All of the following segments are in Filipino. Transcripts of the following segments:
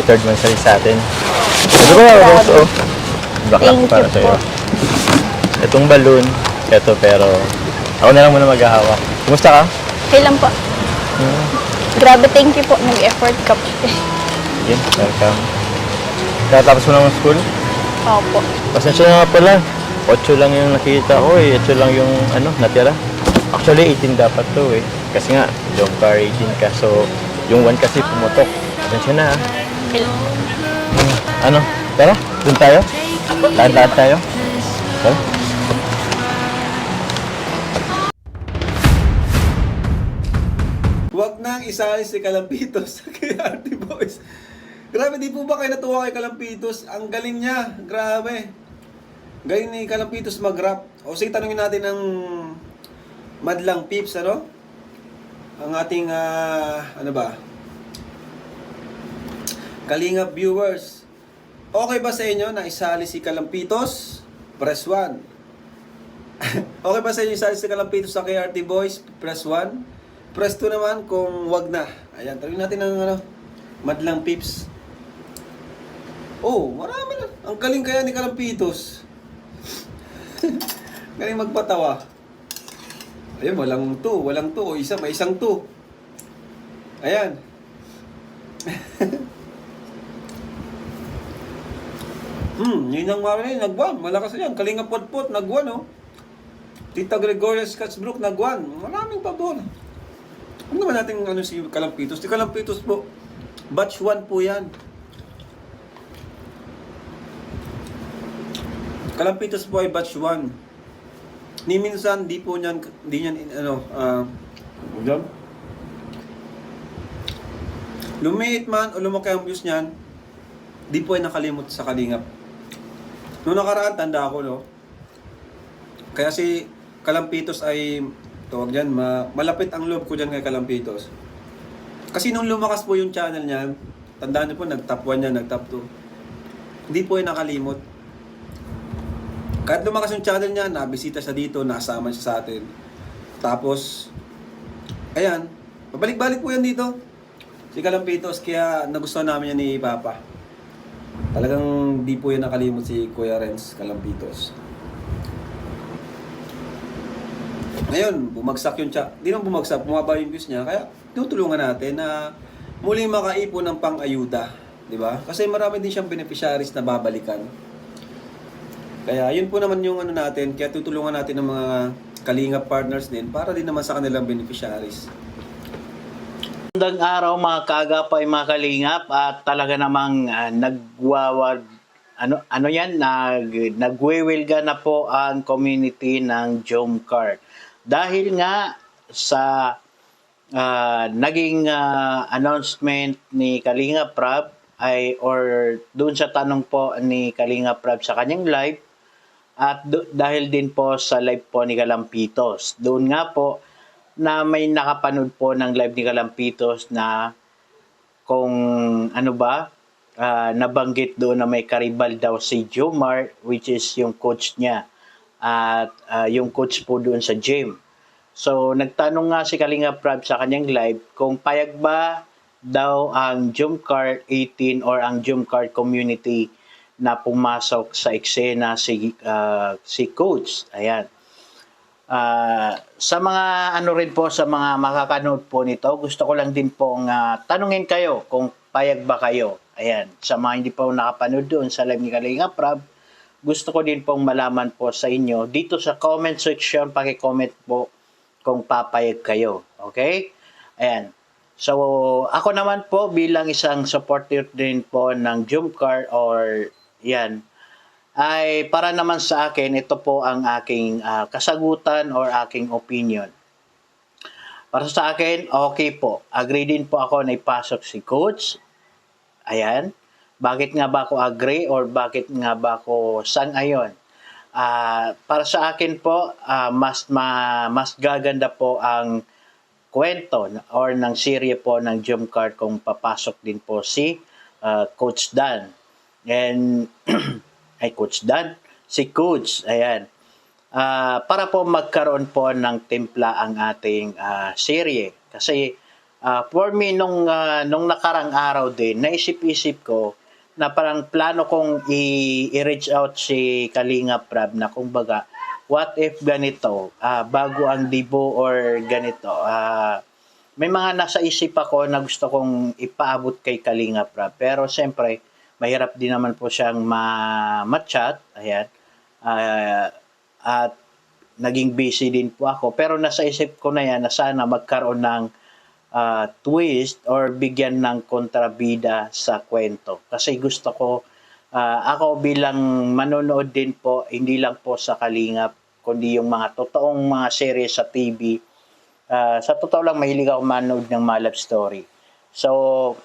third monthsary sa atin. Ito ba, Rose? Oh. Backup Thank para you sa'yo. po. Itong balloon, ito pero ako na lang muna maghahawak. Kumusta ka? Okay lang po. Grabe, thank you po. Nag-effort ka po. Again, welcome. Katapos mo ng school? Opo. Pasensya na nga pala. 8 lang yung nakita ko eh. 8 lang yung natira. Actually, 18 dapat to eh. Kasi nga, jump car 18 ka. So, yung 1 kasi pumutok. Pasensya na ah. Okay lang. Tara, dun tayo. Lahat-lahat tayo. Tara. Huwag nang isali si Kalampitos sa KRT Boys. Grabe, di po ba kayo natuwa kay Kalampitos? Ang galing niya. Grabe. Galing ni Kalampitos mag-rap. O sige, tanungin natin ng Madlang Pips, ano? Ang ating, Kalingap viewers. Okay ba sa inyo na isali si Kalampitos? Press 1. Okay ba sa inyo isali si Kalampitos sa KRT Boys? Press 1. Press 2 naman kung wag na. Ayan, tanungin natin ng Madlang Pips. Oh, marami na. Ang galing kaya ni Kalampitos. Galing magpatawa. Ayun, walang 2. O isa, may isang 2. Ayan. Yun ang marami, nag-1. Malakas yan. Kalinga Potpot, nag-1, oh. Tita Gregoria Scottsbrook, nag-1. Maraming pabor. Ano naman natin si Kalampitos? Si Kalampitos po, batch 1 po yan. Kalampitos po ay batch 1. Ni minsan, di niyan, lumiit man o lumaki ang views niyan, di po ay nakalimot sa kalingap. Noong nakaraan, tanda ako, no? Kaya si Kalampitos ay, tawag dyan, malapit ang loob ko dyan kay Kalampitos. Kasi nung lumakas po yung channel niya, tandaan niyo po, nag-top 1 yan, nag-top 2. Hindi po ay nakalimot. Kahit lumakas yung channel niya, nabisita siya dito, nasama siya sa atin. Tapos, ayan, pabalik-balik po yan dito. Si Kalampitos, kaya nagustuhan namin yan ni Papa. Talagang di po yan nakalimot si Kuya Renz Kalampitos. Ngayon, bumagsak yung chat. Di naman bumagsak, bumaba yung views niya. Kaya tutulungan natin na muling makaipon ng pang-ayuda. Di ba? Kasi marami din siyang beneficiaries na babalikan. Kaya yun po naman yung natin. Kaya tutulungan natin ng mga Kalingap partners din para din naman sa kanilang beneficiaries. Magandang araw mga kaagapay, mga kalingap, at talaga namang nagwewelga na po ang community ng Jomcar. Dahil nga sa naging announcement ni Kalinga Prab or doon sa tanong po ni Kalinga Prab sa kanyang live, at dahil din po sa live po ni Kalampitos. Doon nga po na may nakapanood po ng live ni Kalampitos na kung nabanggit doon na may karibal daw si Jomar, which is yung coach niya at yung coach po doon sa gym. So nagtanong nga si Kalinga Prab sa kanyang live kung payag ba daw ang Jomcar 18 or ang Jomcar community na pumasok sa eksena si coach. Ayan. Sa mga sa mga makakanood po nito, gusto ko lang din pong tanungin kayo kung payag ba kayo. Ayan, sa mga hindi pa nakapanood doon sa live ni Kalinga Prab, gusto ko din pong malaman po sa inyo dito sa comment section, paki-comment po kung papayag kayo. Okay? Ayan. So, ako naman po bilang isang supporter din po ng Jomcar or yan, ay para naman sa akin, ito po ang aking kasagutan or aking opinion. Para sa akin, okay po. Agree din po ako na ipasok si coach. Ayan. Bakit nga ba ako agree or bakit nga ba ako sang-ayon? Para sa akin po, mas gaganda po ang kwento or ng serye po ng Jomcar kung papasok din po si Coach Dan. And Coach Dan, si Coach, ayan. Para po magkaroon po ng timpla ang ating serye. Kasi For me, nung nakarang araw din, naisip-isip ko na parang plano kong i-reach out si Kalinga Prab na kumbaga, what if ganito, bago ang Dibo or ganito, may mga nasa isip ako na gusto kong ipaabot kay Kalinga Prab. Pero siyempre, mahirap din naman po siyang ma-chat. Ayan. At naging busy din po ako. Pero nasa isip ko na yan na sana magkaroon ng twist or bigyan ng kontrabida sa kwento. Kasi gusto ko, ako bilang manonood din po, hindi lang po sa Kalingap, kundi yung mga totoong mga series sa TV. Sa totoo lang, mahilig ako manood ng mga love story. So,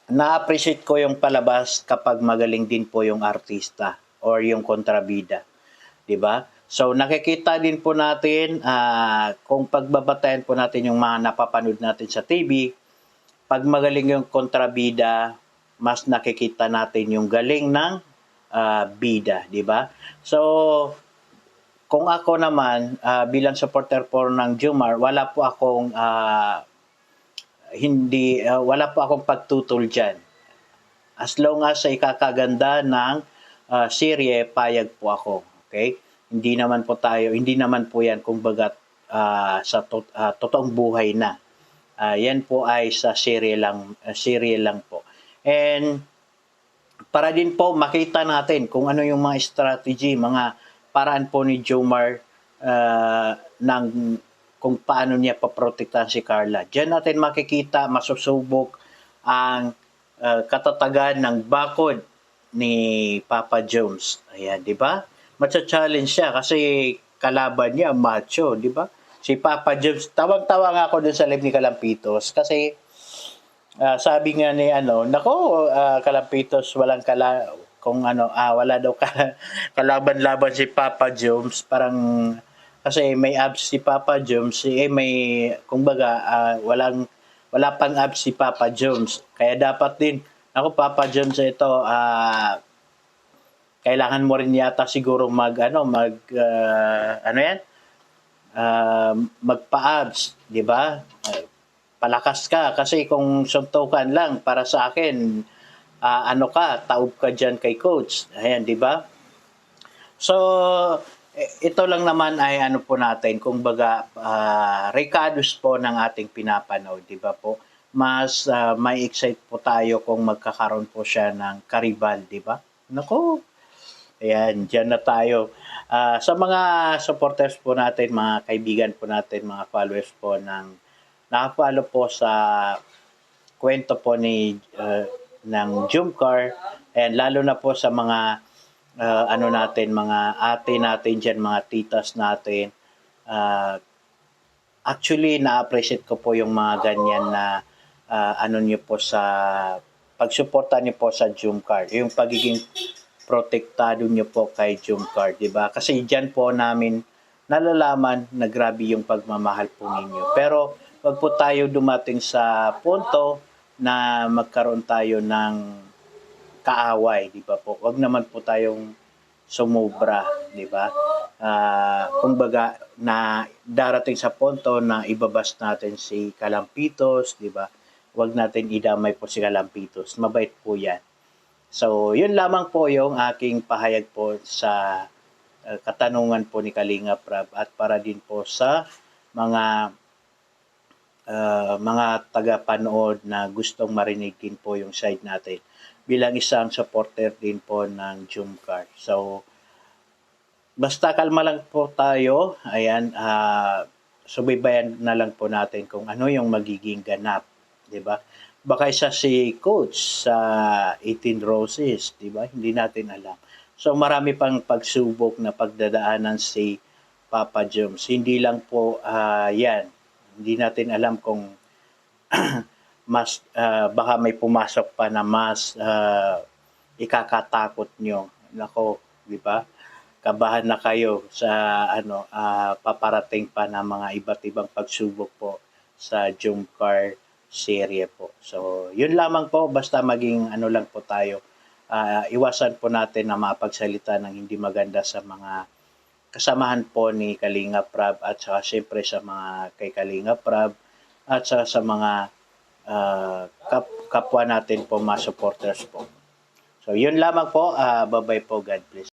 na-appreciate ko yung palabas kapag magaling din po yung artista or yung kontrabida. 'Di ba? So nakikita din po natin kung pagbabatayan po natin yung mga napapanood natin sa TV, pag magaling yung kontrabida, mas nakikita natin yung galing ng bida, 'di ba? So kung ako naman bilang supporter po ng Jomar, wala po akong wala po akong pagtutol diyan. As long as ay kakaganda ng serye, payag po ako. Okay? Hindi naman po yan kumbaga sa totoong buhay na. Yan po ay sa serye lang po. And para din po makita natin kung ano yung mga strategy, mga paraan po ni Jomar ng kung paano niya paprotektahan si Carla. Diyan natin makikita, masusubok ang katatagan ng bakod ni Papa Jones. Ayan, di ba? Matcha-challenge siya kasi kalaban niya macho, di ba? Si Papa Jones, tawang-tawa nga ako dun sa live ni Kalampitos kasi sabi nga ni Kalampitos wala daw kalaban-laban si Papa Jones, parang kasi may abs si Papa Jones, kumbaga wala pang abs si Papa Jones. Kaya dapat din, Papa Jones ito, kailangan mo rin yata siguro magpa-abs, di ba? Palakas ka kasi kung suntukan lang para sa akin, taob ka diyan kay coach. Ayan, di ba? So, ito lang naman ay po natin, kumbaga recados po ng ating pinapanood, di ba po? Mas may excite po tayo kung magkakaroon po siya ng karibal, di ba? Nako, ayan, dyan na tayo. Sa mga supporters po natin, mga kaibigan po natin, mga followers po nakafollow po sa kwento po ng Jomcar, and lalo na po sa mga mga ate natin dyan, mga titas natin. Actually, na-appreciate ko po yung mga ganyan na niyo po sa pagsuporta niyo po sa Jomcar, yung pagiging protektado niyo po kay Jomcar, di ba? Kasi dyan po namin nalalaman na grabe yung pagmamahal po ninyo. Pero wag po tayo dumating sa punto na magkaroon tayo ng kaaway, di ba po? Wag naman po tayong sumobra, di ba? Kumbaga na darating sa punto na ibabas natin si Kalampitos, di ba? Wag natin idamay po si Kalampitos. Mabait po 'yan. So, yun lamang po yung aking pahayag po sa katanungan po ni Kalinga Prab, at para din po sa mga tagapanood na gustong marinig din po yung side natin bilang isang supporter din po ng Jomcar. So, basta kalma lang po tayo. Ayan, subaybayan na lang po natin kung ano yung magiging ganap, 'di ba? Baka isa si coach sa 18 Roses, 'di ba? Hindi natin alam. So, marami pang pagsubok na pagdadaanan si Papa Jones. Hindi lang po yan. Hindi natin alam kung mas baka may pumasok pa na mas ikakatakot nyo. Nako, di ba? Kabahan na kayo sa paparating pa na mga iba't ibang pagsubok po sa Jomcar serye po. So, yun lamang po, basta maging lang po tayo. Iwasan po natin na mapagsalita ng hindi maganda sa mga kasamahan po ni Kalinga Prab, at saka syempre sa mga kay Kalinga Prab, at saka sa mga kapwa natin po, mga supporters po. So, yun lamang po. Bye-bye po. God bless.